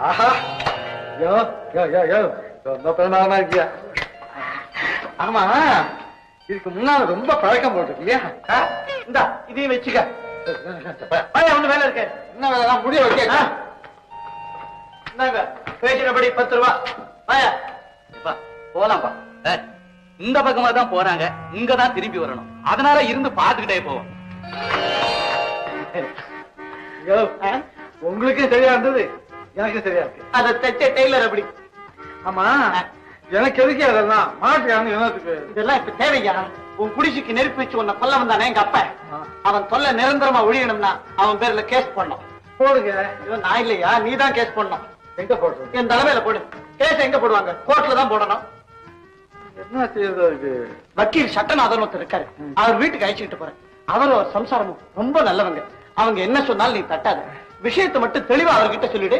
ஆஹா யோ யோ யோ யோ சொந்த பெருமானா இருக்கியா? ஆமா, இதுக்கு முன்னால ரொம்ப பழக்கம் போட்டிருக்கு இல்லையா? இந்தா இதையும் வச்சுக்க. ஒண்ணு வேலை இருக்கு. என்ன வேலை? முடிய வைக்க. இந்தாங்க பேசினபடி 10 ரூபா. போலாம்ப்பா. இந்த பக்கமா தான் போறாங்க, இங்கதான் திரும்பி வரணும். அதனால இருந்து பாத்துக்கிட்டே போவோம். உங்களுக்கும் சரியா இருந்தது, எனக்கும் சரியா இருக்கு. அதை தைச்ச டெய்லர் அப்படி. ஆமா, எனக்கு எதுக்கு அதெல்லாம்? மாட்டுக்காரங்க என்னத்துக்கு இதெல்லாம் இப்ப தேவையா? உன் குடிசைக்கு நெருப்பு வச்சு உன்னை கொல்ல வந்தானே எங்க அப்ப, அவன் தொல்லை நிரந்தரமா ஒழியணும்னா அவன் பேர்ல கேஸ் பண்ணணும். போடுங்க. இவன் நான் இல்லையா, நீ தான் கேஸ் பண்ணணும். எங்க போடுறது? என் தலைமையில போடு. கேஸ் எங்க போடுவாங்க? கோர்ட்ல தான் போடணும். என்ன செய்யறது? வக்கீல் சட்டநாதன் ஒருத்தர் இருக்காரு, அவர் வீட்டுக்கு அழைச்சிட்டு போறேன். அவரும் ஒரு சம்சாரமும் ரொம்ப நல்லவங்க. அவங்க என்ன சொன்னாலும் நீ தட்டாத. விஷயத்தை மட்டும் தெளிவா அவர்கிட்ட சொல்லிடு.